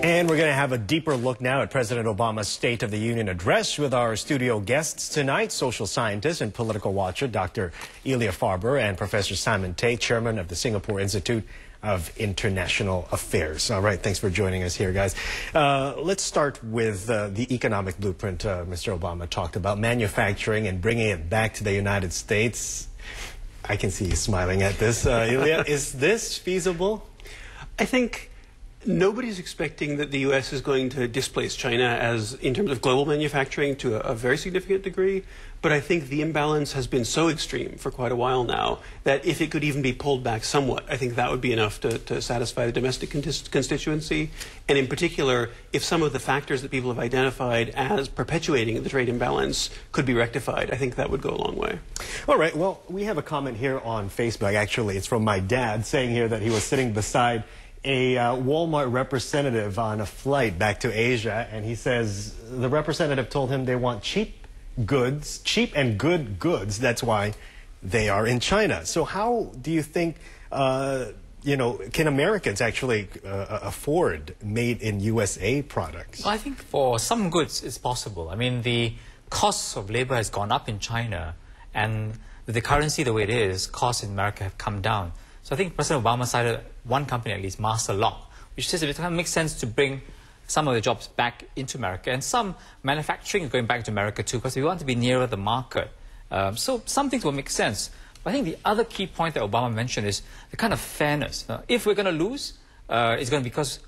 And we're going to have a deeper look now at President Obama's State of the Union address with our studio guests tonight, social scientist and political watcher Dr. Ilya Farber and Professor Simon Tay, chairman of the Singapore Institute of International Affairs. All right, thanks for joining us here, guys. Let's start with the economic blueprint Mr. Obama talked about, manufacturing and bringing it back to the United States. I can see you smiling at this. Ilya, is this feasible? I think nobody's expecting that the U.S. is going to displace China in terms of global manufacturing to a very significant degree. But I think the imbalance has been so extreme for quite a while now that if it could even be pulled back somewhat, I think that would be enough to satisfy the domestic constituency. And in particular, if some of the factors that people have identified as perpetuating the trade imbalance could be rectified, I think that would go a long way. All right. Well, we have a comment here on Facebook. Actually, it's from my dad saying here that he was sitting beside a Walmart representative on a flight back to Asia, and he says the representative told him they want cheap and good goods. That's why they are in China. So how do you think, can Americans actually afford made in USA products? I think for some goods it's possible. I mean, the cost of labor has gone up in China, and with the currency the way it is, costs in America have come down. So I think President Obama cited one company at least, Master Lock, which says it makes sense to bring some of the jobs back into America, and some manufacturing is going back to America too, because we want to be nearer the market. So some things will make sense. But I think the other key point that Obama mentioned is the kind of fairness. If we're going to lose, it's going to be because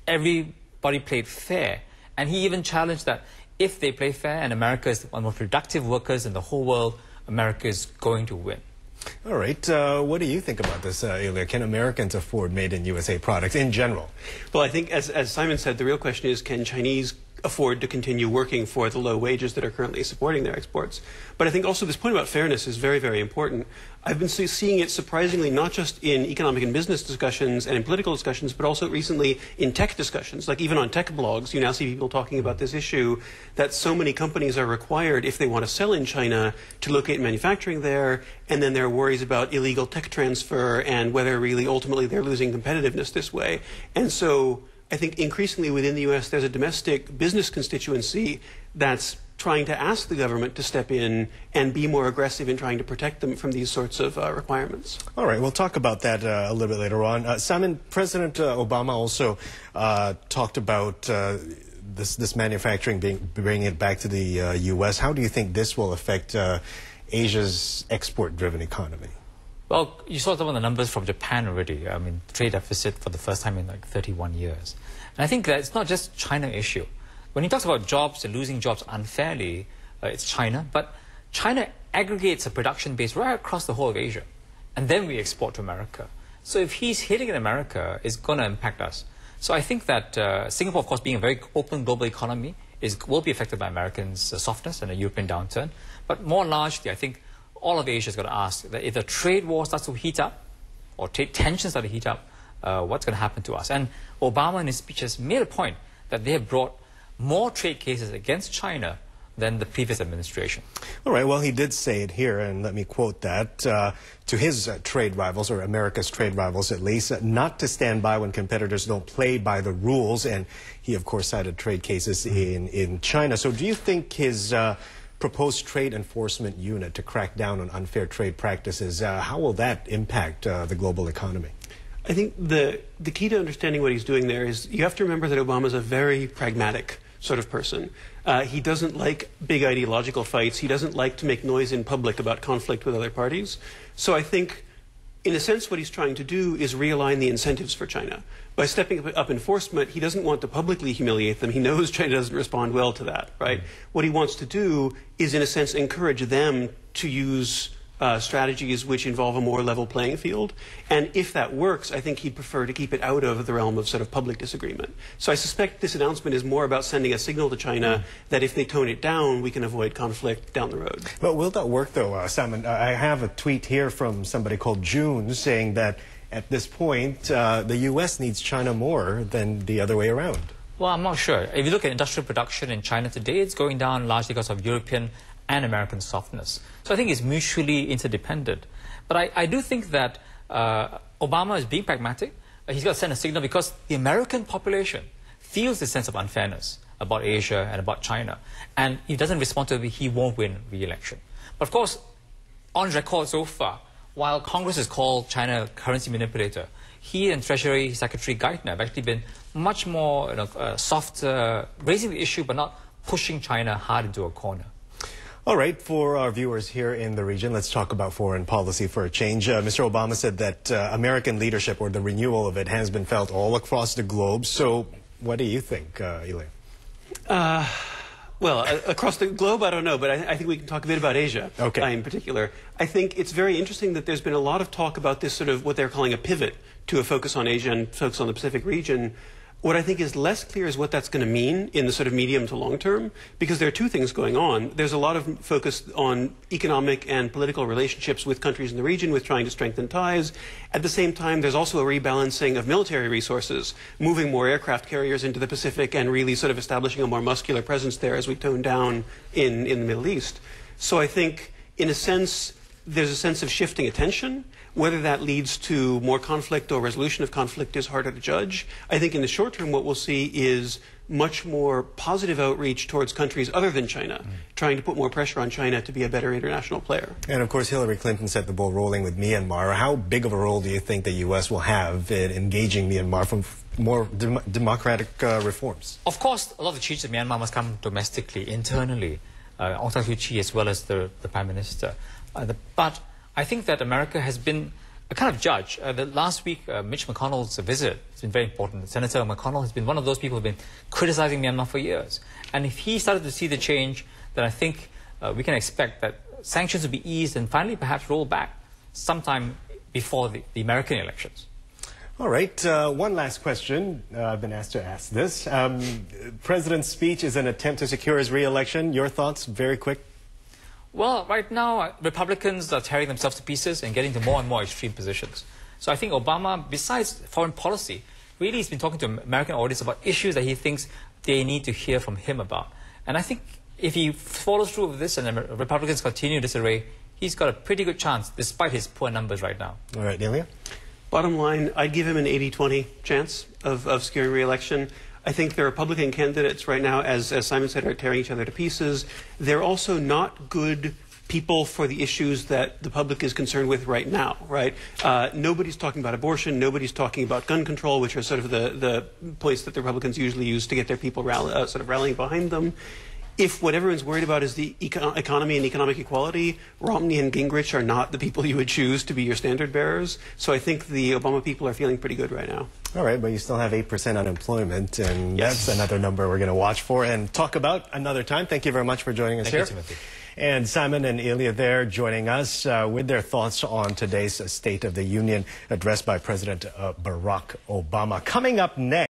everybody played fair. And he even challenged that if they play fair and America is one of the most productive workers in the whole world, America is going to win. All right. What do you think about this, Ilya? Can Americans afford made in USA products in general? Well, I think, as Simon said, the real question is, can Chinese afford to continue working for the low wages that are currently supporting their exports? But I think also this point about fairness is very, very important. I've been seeing it surprisingly not just in economic and business discussions and in political discussions, but also recently in tech discussions. Like even on tech blogs, you now see people talking about this issue that so many companies are required, if they want to sell in China, to locate manufacturing there, and then there are worries about illegal tech transfer and whether really ultimately they're losing competitiveness this way. And so I think increasingly within the U.S. there's a domestic business constituency that's trying to ask the government to step in and be more aggressive in trying to protect them from these sorts of requirements. All right, we'll talk about that a little bit later on. Simon, President Obama also talked about this manufacturing bringing it back to the U.S. How do you think this will affect Asia's export-driven economy? Well, you saw some of the numbers from Japan already. I mean, trade deficit for the first time in like 31 years. And I think that it's not just China issue. When he talks about jobs and losing jobs unfairly, it's China. But China aggregates a production base right across the whole of Asia. And then we export to America. So if he's hitting in America, it's going to impact us. So I think that Singapore, of course, being a very open global economy, will be affected by Americans' softness and a European downturn. But more largely, I think all of Asia is going to ask that if the trade war starts to heat up, or trade tensions start to heat up, what's going to happen to us? And Obama in his speeches made a point that they have brought more trade cases against China than the previous administration. All right, well, he did say it here, and let me quote that, to his trade rivals, or America's trade rivals at least, not to stand by when competitors don't play by the rules. And he, of course, cited trade cases in China. So do you think his proposed trade enforcement unit to crack down on unfair trade practices, how will that impact the global economy? I think the key to understanding what he's doing there is you have to remember that Obama's a very pragmatic sort of person. He doesn't like big ideological fights. He doesn't like to make noise in public about conflict with other parties. So I think, in a sense, what he's trying to do is realign the incentives for China. By stepping up enforcement, he doesn't want to publicly humiliate them. He knows China doesn't respond well to that, right? What he wants to do is, in a sense, encourage them to use strategies which involve a more level playing field. And if that works, I think he'd prefer to keep it out of the realm of sort of public disagreement. So I suspect this announcement is more about sending a signal to China that if they tone it down, we can avoid conflict down the road. But will that work, though, Simon? I have a tweet here from somebody called June saying that at this point, the U.S. needs China more than the other way around. Well, I'm not sure. If you look at industrial production in China today, it's going down largely because of European and American softness. So I think it's mutually interdependent. But I do think that Obama is being pragmatic. He's got to send a signal because the American population feels a sense of unfairness about Asia and about China, and he doesn't respond to it, he won't win re-election. But of course, on record so far, while Congress has called China a currency manipulator, he and Treasury Secretary Geithner have actually been much more soft, raising the issue but not pushing China hard into a corner. All right, for our viewers here in the region, let's talk about foreign policy for a change. Mr. Obama said that American leadership, or the renewal of it, has been felt all across the globe. So what do you think, Ilya? Well, across the globe, I don't know, but I think we can talk a bit about Asia in particular. I think it's very interesting that there's been a lot of talk about this sort of what they're calling a pivot to a focus on Asia and focus on the Pacific region. What I think is less clear is what that's going to mean in the sort of medium to long term, because there are two things going on. There's a lot of focus on economic and political relationships with countries in the region, with trying to strengthen ties. At the same time, there's also a rebalancing of military resources, moving more aircraft carriers into the Pacific and really sort of establishing a more muscular presence there as we tone down in the Middle East. So I think, in a sense, there's a sense of shifting attention. Whether that leads to more conflict or resolution of conflict is harder to judge. I think in the short term, what we'll see is much more positive outreach towards countries other than China, trying to put more pressure on China to be a better international player. And of course, Hillary Clinton set the ball rolling with Myanmar. How big of a role do you think the U.S. will have in engaging Myanmar for more democratic reforms? Of course, a lot of the changes in Myanmar must come domestically, internally, Aung San Suu Kyi as well as the Prime Minister. But I think that America has been a kind of judge. Last week, Mitch McConnell's visit has been very important. Senator McConnell has been one of those people who have been criticizing Myanmar for years. And if he started to see the change, then I think we can expect that sanctions will be eased and finally perhaps roll back sometime before the American elections. All right, one last question. I've been asked to ask this. President's speech is an attempt to secure his re-election. Your thoughts, very quick? Well, right now, Republicans are tearing themselves to pieces and getting to more and more extreme positions. So I think Obama, besides foreign policy, really has been talking to American audience about issues that he thinks they need to hear from him about. And I think if he follows through with this and the Republicans continue this array, he's got a pretty good chance, despite his poor numbers right now. All right, Ilya? Bottom line, I'd give him an 80-20 chance of securing re-election. I think the Republican candidates right now, as Simon said, are tearing each other to pieces. They're also not good people for the issues that the public is concerned with right now, right? Nobody's talking about abortion. Nobody's talking about gun control, which are sort of the points that the Republicans usually use to get their people sort of rallying behind them. If what everyone's worried about is the economy and economic equality, Romney and Gingrich are not the people you would choose to be your standard bearers. So I think the Obama people are feeling pretty good right now. All right, but you still have 8% unemployment, and that's another number we're going to watch for and talk about another time. Thank you very much for joining us here. Thank you, Timothy. And Simon and Ilya there joining us with their thoughts on today's State of the Union address by President Barack Obama. Coming up next.